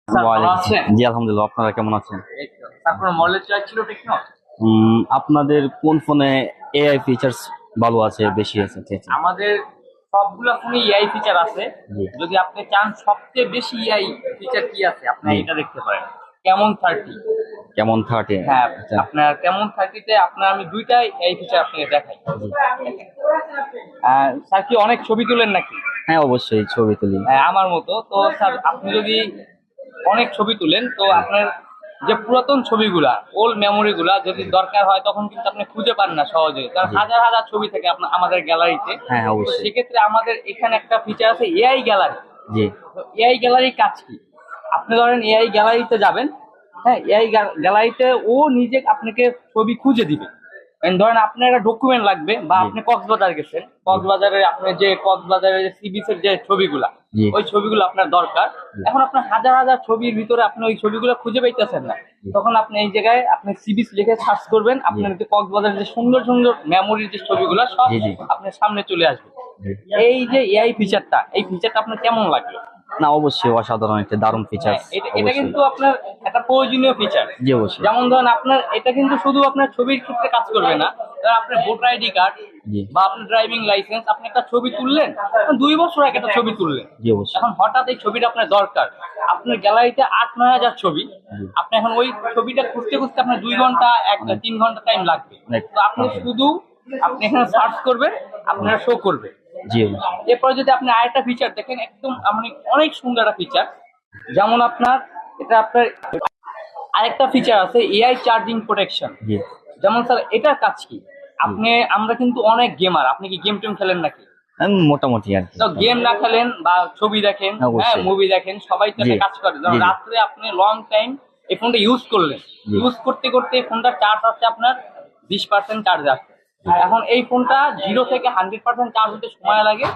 Sir ভালো ওয়ালাইকুম আছেন? জি আলহামদুলিল্লাহ। আপনারা কেমন আছেন? এই তো। স্যার কোনো মডেল চয়েস ছিল টেকনো? আপনাদের কোন ফোনে এআই ফিচার্স ভালো আছে, বেশি আছে? ঠিক আছে। আমাদের সবগুলা ফোনে এআই ফিচার আছে। জি যদি আপনি চান সবচেয়ে বেশি এআই ফিচার কি আছে, আপনি জি। এটা দেখতে পারেন। কেমন 30। কেমন 30? হ্যাঁ, আচ্ছা। আপনার কেমন 30-তে আপনার আমি দুইটাই এআই ফিচার আপনাকে দেখাই। জি। স্যার কি অনেক ছবি তুলেন নাকি? হ্যাঁ, অবশ্যই ছবি তুলি। আমার মতো তো স্যার, আপনি যদি অনেক ছবি তুলেন তো জি আপনার যে পুরাতন ছবিগুলা, ওল্ড মেমোরি গুলা যদি দরকার হয় তখন কিন্তু আপনি খুঁজে পান না সহজে, কারণ জি। হাজার হাজার ছবি থাকে আপনার আমাদের গ্যালারিতে। হ্যাঁ, তো অবশ্যই। সেক্ষেত্রে আমাদের এখানে একটা ফিচার আছে এআই গ্যালারি। জি এআই গ্যালারির কাজ কি? আপনি ধরেন এআই গ্যালারিতে যাবেন, হ্যাঁ, এআই গ্যালারিতে ও নিজে আপনাকে ছবি খুঁজে দিবে। ধরেন আপনার একটা ডকুমেন্ট লাগবে, বা জি আপনি কক্সবাজার গেছেন, জি কক্সবাজারে আপনার যে কক্সবাজারের সি বিচের যে ছবিগুলা, জি ওই ছবিগুলো আপনার দরকার। জি এখন আপনার হাজার হাজার ছবির ভিতরে আপনি ওই ছবিগুলো খুঁজে পাইতেছেন না, জি তখন আপনি এই জায়গায় আপনি সি বিচ লিখে সার্চ করবেন, জি আপনার যে কক্সবাজারের যে সুন্দর সুন্দর মেমোরির যে ছবিগুলো সব জি জি আপনার সামনে চলে আসবে। জি। এই যে এআই ফিচারটা, এই ফিচারটা আপনার কেমন লাগলো? না, অবশ্যই অসাধারণ, একটা দারুণ হ্যাঁ, ফিচার্স। এটা এটা অবশ্যই। কিন্তু আপনার একটা প্রয়োজনীয় ফিচার। জি অবশ্যই। যেমন ধরেন আপনার এটা কিন্তু শুধু আপনার ছবির ক্ষেত্রে কাজ করবে না। ধরেন আপনার ভোটার আইডি কার্ড জি বা আপনার ড্রাইভিং লাইসেন্স, আপনি একটা ছবি তুললেন, 2 বছর আগে একটা ছবি তুললেন, জি অবশ্যই। এখন হঠাৎ এই ছবিটা আপনার দরকার। আপনার গ্যালারিতে 8-9 হাজার ছবি, জি। আপনি এখন ওই ছবিটা খুঁজতে খুঁজতে আপনার 2 ঘন্টা অনেক 3 ঘন্টা টাইম লাগবে। অনেক তো আপনি শুধু আপনি এখানে সার্চ করবেন, আপনারা শো করবে। জি অবশ্যই। এরপরে যদি আপনি আরেকটা ফিচার দেখেন, একদম মানে অনেক সুন্দর একটা ফিচার। যেমন আপনার এটা আপনার আরেকটা ফিচার আছে এআই চার্জিং প্রোটেকশন। জি। যেমন স্যার এটার কাজ কি? জি। আমরা কিন্তু অনেক গেমার, আপনি কি গেম টেম খেলেন নাকি? মোটামুটি আর কি। তো গেম না খেলেন বা ছবি দেখেন, হ্যাঁ, হ্যাঁ, অবশ্যই। মুভি দেখেন, সবাই তো জি একটা কাজ করে। জি যেমন জি রাত্রে আপনি লং টাইম এই ফোনটা ইউজ করলেন, জি ইউজ করতে করতে ফোনটা চার্জ আছে আপনার 20% চার্জ আছে। এখন এই ফোনটা 0 থেকে 100% চার্জ হতে সময় লাগে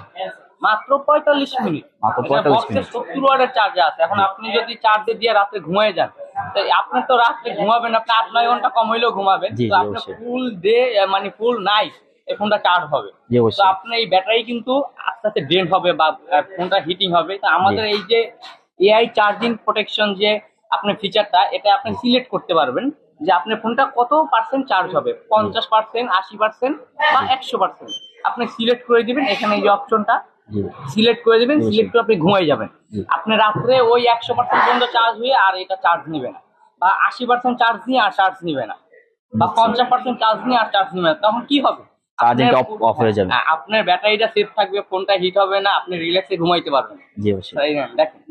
মাত্র 45 মিনিট। মাত্র এটা 45 বক্সের মিনিট 70 ওয়াটের চার্জে আছে। এখন জি আপনি যদি চার্জে দিয়ে রাতে ঘুমিয়ে যান, তো আপনার তো রাত্রে ঘুমাবেন, আপনি 8-9 ঘন্টা কম হইলেও ঘুমাবেন, জি তো জি আপনার অবশ্যই। ফুল ডে মানে ফুল নাইট এই ফোনটা চার্জ হবে। জি তো অবশ্যই। আপনার এই ব্যাটারি কিন্তু আস্তে আস্তে ড্রেন হবে, বা ফোনটা হিটিং হবে। তো জি আমাদের এই যে এআই চার্জিং প্রোটেকশন যে আপনার ফিচারটা, এটা আপনি জি সিলেক্ট করতে পারবেন যে আপনার ফোনটা কত পার্সেন্ট চার্জ হবে, জি 50%, 80% বা জি 100%। আপনি সিলেক্ট করে দিবেন, এখানে এই যে অপশনটা জি সিলেক্ট করে দিবেন, জি অবশ্যই। সিলেক্ট করে আপনি ঘুমাই যাবেন। জি আপনি রাত্রে ওই 100% পর্যন্ত চার্জ হয়ে আর এটা চার্জ নিবে না, বা 80% চার্জ নিয়ে আর চার্জ নিবে না, বা বুঝছি। 50% চার্জ নিয়ে আর চার্জ নিবে না। তখন কি হবে? আপনার চার্জিংটা অফ হয়ে যাবে। আপনার ব্যাটারিটা সেফ থাকবে, ফোনটা হিট হবে না, আপনি রিল্যাক্সে ঘুমাইতে পারবেন। জি অবশ্যই। তাই না? দেখেন।